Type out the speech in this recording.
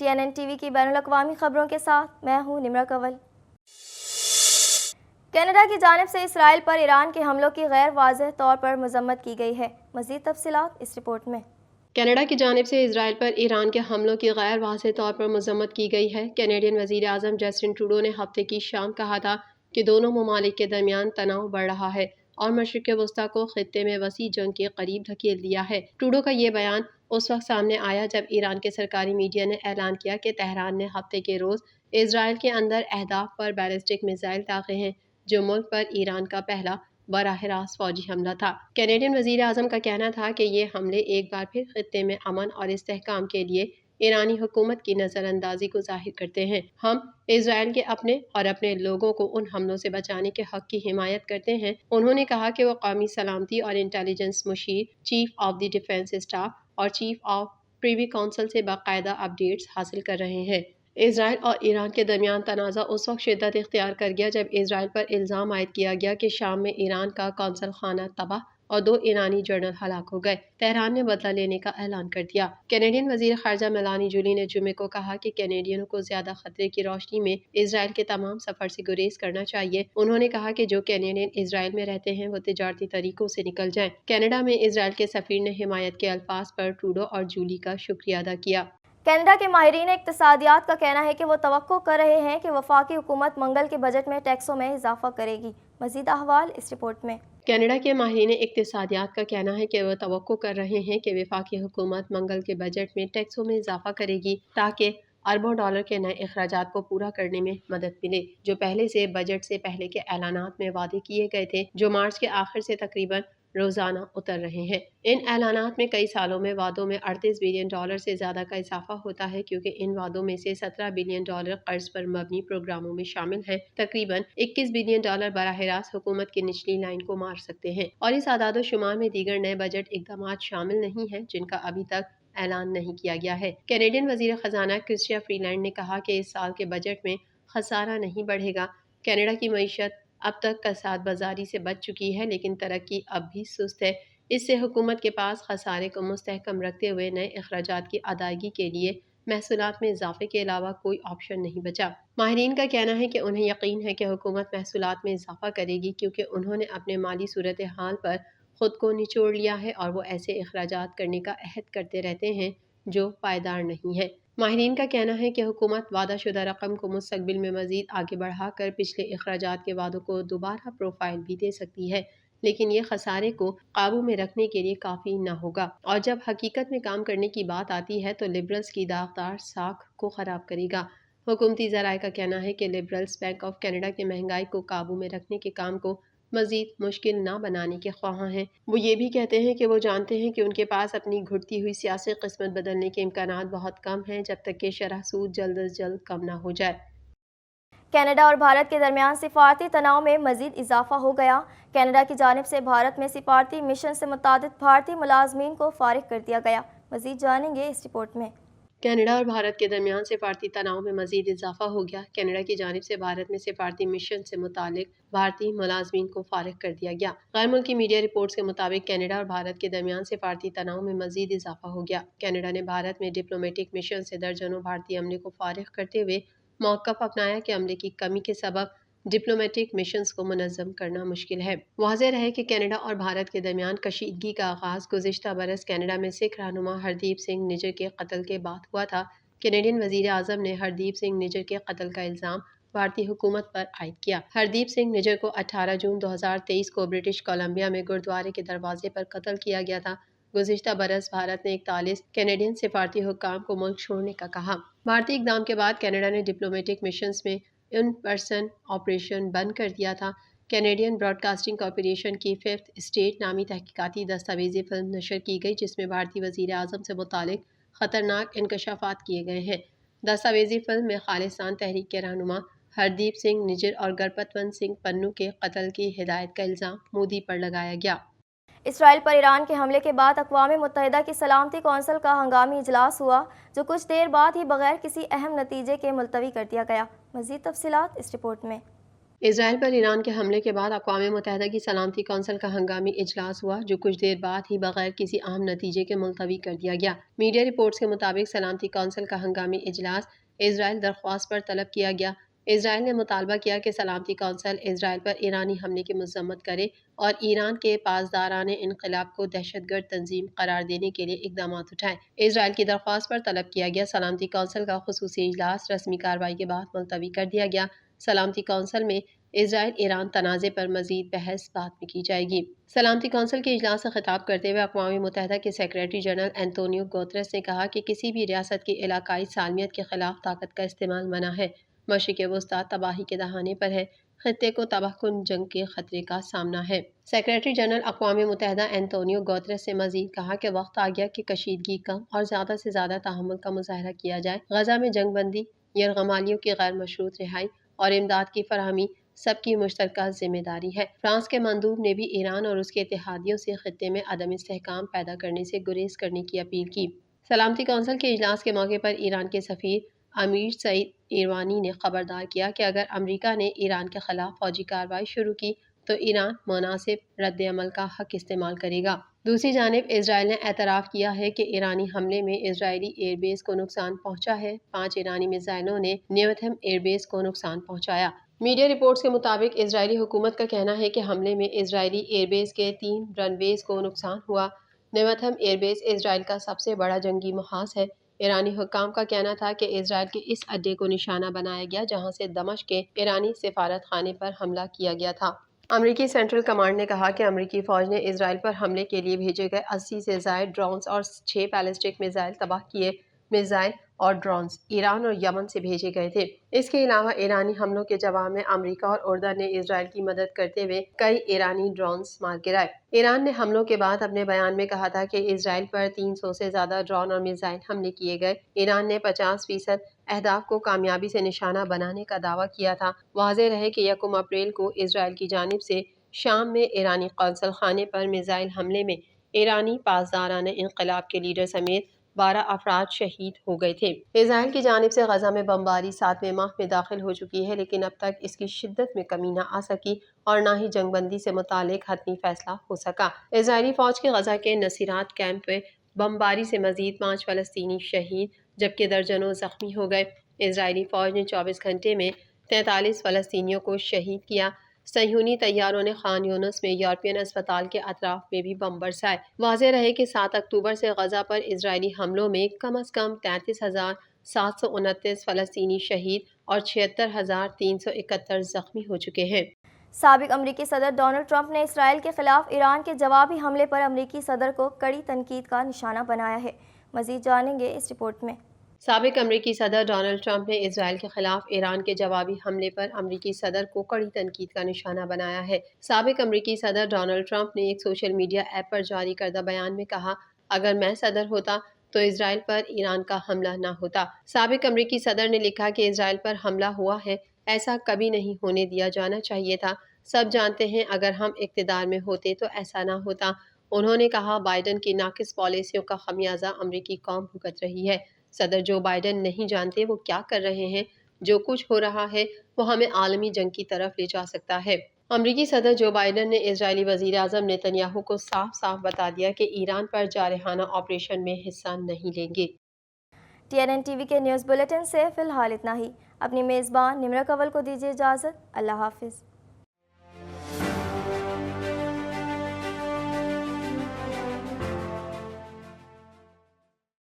TNN TV کی بین الاقوامی خبروں کے ساتھ میں ہوں نمرہ کنول۔ کینیڈا کی جانب سے اسرائیل پر ایران کے حملوں کی غیر واضح طور پر مذمت کی گئی ہے۔ مزید تفصیلات اس رپورٹ میں۔ کینیڈا کی جانب سے اسرائیل پر ایران کے حملوں کی غیر واضح طور پر مذمت کی گئی ہے۔ کینیڈین وزیر اعظم جسٹن ٹروڈو نے ہفتے کی شام کہا تھا کہ دونوں ممالک کے درمیان تناؤ بڑھ رہا ہے اور مشرق وسطیٰ کو خطے میں وسیع جنگ کے قریب دھکیل دیا ہے۔ ٹروڈو کا یہ بیان اس وقت سامنے آیا جب ایران کے سرکاری میڈیا نے اعلان کیا کہ تہران نے ہفتے کے روز اسرائیل کے اندر اہداف پر بیلسٹک میزائل داغے ہیں، جو ملک پر ایران کا پہلا براہ راست فوجی حملہ تھا۔ کینیڈین وزیر اعظم کا کہنا تھا کہ یہ حملے ایک بار پھر خطے میں امن اور استحکام کے لیے ایرانی حکومت کی نظر اندازی کو ظاہر کرتے ہیں۔ ہم اسرائیل کے اپنے اور اپنے لوگوں کو ان حملوں سے بچانے کے حق کی حمایت کرتے ہیں۔ انہوں نے کہا کہ وہ قومی سلامتی اور انٹیلیجنس مشیر، chief of the defence staff اور چیف آف پریوی کونسل سے باقاعدہ اپ ڈیٹس حاصل کر رہے ہیں۔ اسرائیل اور ایران کے درمیان تنازع اس وقت شدت اختیار کر گیا جب اسرائیل پر الزام عائد کیا گیا کہ شام میں ایران کا قونصل خانہ تباہ اور 2 ایرانی جنرل ہلاک ہو گئے۔ تہران نے بدلہ لینے کا اعلان کر دیا۔ کینیڈین وزیر خارجہ میلانی جولی نے جمعے کو کہا کہ کینیڈینوں کو زیادہ خطرے کی روشنی میں اسرائیل کے تمام سفر سے گریز کرنا چاہیے۔ انہوں نے کہا کہ جو کینیڈین اسرائیل میں رہتے ہیں وہ تجارتی طریقوں سے نکل جائیں۔ کینیڈا میں اسرائیل کے سفیر نے حمایت کے الفاظ پر ٹروڈو اور جولی کا شکریہ ادا کیا۔ کینیڈا کے ماہرین اقتصادیات کا کہنا ہے کہ وہ توقع کر رہے ہیں کہ وفاقی حکومت منگل کے بجٹ میں ٹیکسوں میں اضافہ کرے گی۔ مزید احوال اس رپورٹ میں۔ کینیڈا کے ماہرین اقتصادیات کا کہنا ہے کہ وہ توقع کر رہے ہیں کہ وفاقی حکومت منگل کے بجٹ میں ٹیکسوں میں اضافہ کرے گی تاکہ اربوں ڈالر کے نئے اخراجات کو پورا کرنے میں مدد ملے، جو پہلے سے بجٹ سے پہلے کے اعلانات میں وعدے کیے گئے تھے، جو مارچ کے آخر سے تقریباً روزانہ اتر رہے ہیں۔ ان اعلانات میں کئی سالوں میں وعدوں میں 38 بلین ڈالر سے زیادہ کا اضافہ ہوتا ہے، کیونکہ ان وعدوں میں سے 17 بلین ڈالر قرض پر مبنی پروگراموں میں شامل ہیں۔ تقریباً 21 بلین ڈالر براہ راست حکومت کی نچلی لائن کو مار سکتے ہیں، اور اس اعداد و شمار میں دیگر نئے بجٹ اقدامات شامل نہیں ہیں جن کا ابھی تک اعلان نہیں کیا گیا ہے۔ کینیڈین وزیر خزانہ کرسٹیا فری لینڈ نے کہا کہ اس سال کے بجٹ میں خسارہ نہیں بڑھے گا۔ کینیڈا کی معیشت اب تک کساد بازاری سے بچ چکی ہے، لیکن ترقی اب بھی سست ہے۔ اس سے حکومت کے پاس خسارے کو مستحکم رکھتے ہوئے نئے اخراجات کی ادائیگی کے لیے محصولات میں اضافے کے علاوہ کوئی آپشن نہیں بچا۔ ماہرین کا کہنا ہے کہ انہیں یقین ہے کہ حکومت محصولات میں اضافہ کرے گی، کیونکہ انہوں نے اپنے مالی صورتحال پر خود کو نچوڑ لیا ہے اور وہ ایسے اخراجات کرنے کا عہد کرتے رہتے ہیں جو پائیدار نہیں ہیں۔ ماہرین کا کہنا ہے کہ حکومت وعدہ شدہ رقم کو مستقبل میں مزید آگے بڑھا کر پچھلے اخراجات کے وعدوں کو دوبارہ پروفائل بھی دے سکتی ہے، لیکن یہ خسارے کو قابو میں رکھنے کے لیے کافی نہ ہوگا، اور جب حقیقت میں کام کرنے کی بات آتی ہے تو لبرلز کی داغدار ساکھ کو خراب کرے گا۔ حکومتی ذرائع کا کہنا ہے کہ لبرلز بینک آف کینیڈا کے مہنگائی کو قابو میں رکھنے کے کام کو مزید مشکل نہ بنانے کے خواہاں ہیں۔ وہ یہ بھی کہتے ہیں کہ وہ جانتے ہیں کہ ان کے پاس اپنی گھٹتی ہوئی سیاسی قسمت بدلنے کے امکانات بہت کم ہیں جب تک کہ شرح سود جلد از جلد کم نہ ہو جائے۔ کینیڈا اور بھارت کے درمیان سفارتی تناؤ میں مزید اضافہ ہو گیا۔ کینیڈا کی جانب سے بھارت میں سفارتی مشن سے متعدد بھارتی ملازمین کو فارغ کر دیا گیا۔ مزید جانیں گے اس رپورٹ میں۔ کینیڈا اور بھارت کے درمیان سفارتی تناؤ میں مزید اضافہ ہو گیا۔ کینیڈا کی جانب سے بھارت میں سفارتی مشن سے متعلق بھارتی ملازمین کو فارغ کر دیا گیا۔ غیر ملکی میڈیا رپورٹس کے مطابق کینیڈا اور بھارت کے درمیان سفارتی تناؤ میں مزید اضافہ ہو گیا۔ کینیڈا نے بھارت میں ڈپلومیٹک مشن سے درجنوں بھارتی عملے کو فارغ کرتے ہوئے موقف اپنایا کہ عملے کی کمی کے سبب ڈپلومیٹک مشنز کو منظم کرنا مشکل ہے۔ واضح رہے کہ کینیڈا اور بھارت کے درمیان کشیدگی کا آغاز گزشتہ برس کینیڈا میں سکھ رہنما ہردیپ سنگھ نجر کے قتل کے بعد ہوا تھا۔ کینیڈین وزیر اعظم نے ہردیپ سنگھ نجر کے قتل کا الزام بھارتی حکومت پر عائد کیا۔ ہردیپ سنگھ نجر کو 18 جون 2023 کو برٹش کولمبیا میں گردوارے کے دروازے پر قتل کیا گیا تھا۔ گزشتہ برس بھارت نے 41 کینیڈین سفارتی حکام کو ملک چھوڑنے کا کہا۔ بھارتی اقدام کے بعد کینیڈا نے ڈپلومیٹک مشنز میں ان پرسن آپریشن بند کر دیا تھا۔ کینیڈین براڈ کاسٹنگ کارپوریشن کی 5th اسٹیٹ نامی تحقیقاتی دستاویزی فلم نشر کی گئی، جس میں بھارتی وزیر اعظم سے متعلق خطرناک انکشافات کیے گئے ہیں۔ دستاویزی فلم میں خالصان تحریک کے رہنما ہردیپ سنگھ نجر اور گرپتون سنگھ پنو کے قتل کی ہدایت کا الزام مودی پر لگایا گیا۔ اسرائیل پر ایران کے حملے کے بعد اقوام متحدہ کی سلامتی کونسل کا ہنگامی اجلاس ہوا، جو کچھ دیر بعد ہی بغیر کسی اہم نتیجے کے ملتوی کر دیا گیا۔ مزید تفصیلات اس رپورٹ میں۔ اسرائیل پر ایران کے حملے کے بعد اقوام متحدہ کی سلامتی کونسل کا ہنگامی اجلاس ہوا، جو کچھ دیر بعد ہی بغیر کسی اہم نتیجے کے ملتوی کر دیا گیا۔ میڈیا رپورٹس کے مطابق سلامتی کونسل کا ہنگامی اجلاس اسرائیل درخواست پر طلب کیا گیا۔ اسرائیل نے مطالبہ کیا کہ سلامتی کونسل اسرائیل پر ایرانی حملے کی مذمت کرے اور ایران کے پاسدارانہ انقلاب کو دہشت گرد تنظیم قرار دینے کے لیے اقدامات اٹھائے۔ اسرائیل کی درخواست پر طلب کیا گیا سلامتی کونسل کا خصوصی اجلاس رسمی کارروائی کے بعد ملتوی کر دیا گیا۔ سلامتی کونسل میں اسرائیل ایران تنازع پر مزید بحث بعد میں کی جائے گی۔ سلامتی کونسل کے اجلاس سے خطاب کرتے ہوئے اقوام متحدہ کے سیکریٹری جنرل اینٹونیو گوتریس نے کہا کہ کسی بھی ریاست کی علاقائی سالمیت کے خلاف طاقت کا استعمال منع ہے۔ مشرق وسطیٰ تباہی کے دہانے پر ہے، خطے کو تباہ کن جنگ کے خطرے کا سامنا ہے۔ سیکریٹری جنرل اقوام متحدہ اینٹونیو گوتریس نے مزید کہا کہ وقت آ گیا کہ کشیدگی کم اور زیادہ سے زیادہ تحمل کا مظاہرہ کیا جائے۔ غزہ میں جنگ بندی، یرغمالیوں کی غیر مشروط رہائی اور امداد کی فراہمی سب کی مشترکہ ذمہ داری ہے۔ فرانس کے مندوب نے بھی ایران اور اس کے اتحادیوں سے خطے میں عدم استحکام پیدا کرنے سے گریز کرنے کی اپیل کی۔ سلامتی کونسل کے اجلاس کے موقع پر ایران کے سفیر امیر سعید ایروانی نے خبردار کیا کہ اگر امریکہ نے ایران کے خلاف فوجی کارروائی شروع کی تو ایران مناسب رد عمل کا حق استعمال کرے گا۔ دوسری جانب اسرائیل نے اعتراف کیا ہے کہ ایرانی حملے میں اسرائیلی ایئر بیس کو نقصان پہنچا ہے۔ 5 ایرانی میزائلوں نے نیوتھم ایئر بیس کو نقصان پہنچایا۔ میڈیا رپورٹس کے مطابق اسرائیلی حکومت کا کہنا ہے کہ حملے میں اسرائیلی ایئر بیس کے 3 رن ویز کو نقصان ہوا۔ نیوتھم ایئر بیس اسرائیل کا سب سے بڑا جنگی محاذ ہے۔ ایرانی حکام کا کہنا تھا کہ اسرائیل کے اس اڈے کو نشانہ بنایا گیا جہاں سے دمشق کے ایرانی سفارت خانے پر حملہ کیا گیا تھا۔ امریکی سینٹرل کمانڈ نے کہا کہ امریکی فوج نے اسرائیل پر حملے کے لیے بھیجے گئے 80 سے زائد ڈرونز اور 6 بیلسٹک میزائل تباہ کیے۔ میزائل اور ڈرونز ایران اور یمن سے بھیجے گئے تھے۔ اس کے علاوہ ایرانی حملوں کے جواب میں امریکہ اور اردن نے اسرائیل کی مدد کرتے ہوئے کئی ایرانی ڈرونز مار گرائے۔ ایران نے حملوں کے بعد اپنے بیان میں کہا تھا کہ اسرائیل پر 300 سے زیادہ ڈرون اور میزائل حملے کیے گئے۔ ایران نے 50% اہداف کو کامیابی سے نشانہ بنانے کا دعویٰ کیا تھا۔ واضح رہے کہ 1 اپریل کو اسرائیل کی جانب سے شام میں ایرانی قونصل خانے پر میزائل حملے میں ایرانی پاسدارانہ انقلاب کے لیڈر سمیت 12 افراد شہید ہو گئے تھے۔ اسرائیل کی جانب سے غزہ میں بمباری 7ویں ماہ میں داخل ہو چکی ہے، لیکن اب تک اس کی شدت میں کمی نہ آ سکی اور نہ ہی جنگ بندی سے متعلق حتمی فیصلہ ہو سکا۔ اسرائیلی فوج کے غزہ کے نصیرات کیمپ میں بمباری سے مزید 5 فلسطینی شہید جبکہ درجنوں زخمی ہو گئے۔ اسرائیلی فوج نے 24 گھنٹے میں 43 فلسطینیوں کو شہید کیا۔ صہیونی طیاروں نے خان یونس میں یورپین اسپتال کے اطراف میں بھی بم برسائے۔ واضح رہے کہ 7 اکتوبر سے غزہ پر اسرائیلی حملوں میں کم از کم 33,729 فلسطینی شہید اور 76,371 زخمی ہو چکے ہیں۔ سابق امریکی صدر ڈونلڈ ٹرمپ نے اسرائیل کے خلاف ایران کے جوابی حملے پر امریکی صدر کو کڑی تنقید کا نشانہ بنایا ہے۔ مزید جانیں گے اس رپورٹ میں۔ سابق امریکی صدر ڈونلڈ ٹرمپ نے اسرائیل کے خلاف ایران کے جوابی حملے پر امریکی صدر کو کڑی تنقید کا نشانہ بنایا ہے۔ سابق امریکی صدر ڈونلڈ ٹرمپ نے ایک سوشل میڈیا ایپ پر جاری کردہ بیان میں کہا، اگر میں صدر ہوتا تو اسرائیل پر ایران کا حملہ نہ ہوتا۔ سابق امریکی صدر نے لکھا کہ اسرائیل پر حملہ ہوا ہے، ایسا کبھی نہیں ہونے دیا جانا چاہیے تھا۔ سب جانتے ہیں اگر ہم اقتدار میں ہوتے تو ایسا نہ ہوتا۔ انہوں نے کہا، بائیڈن کی ناقص پالیسیوں کا خمیازہ امریکی قوم بھگت رہی ہے۔ صدر جو بائیڈن نہیں جانتے وہ کیا کر رہے ہیں۔ جو کچھ ہو رہا ہے وہ ہمیں عالمی جنگ کی طرف لے جا سکتا ہے۔ امریکی صدر جو بائیڈن نے اسرائیلی وزیر اعظم نیتن یاہو کو صاف صاف بتا دیا کہ ایران پر جارحانہ آپریشن میں حصہ نہیں لیں گے۔ TNN TV کے نیوز بلیٹن سے فی الحال اتنا ہی۔ اپنی میزبان نمرہ کنول کو دیجیے اجازت۔ اللہ حافظ۔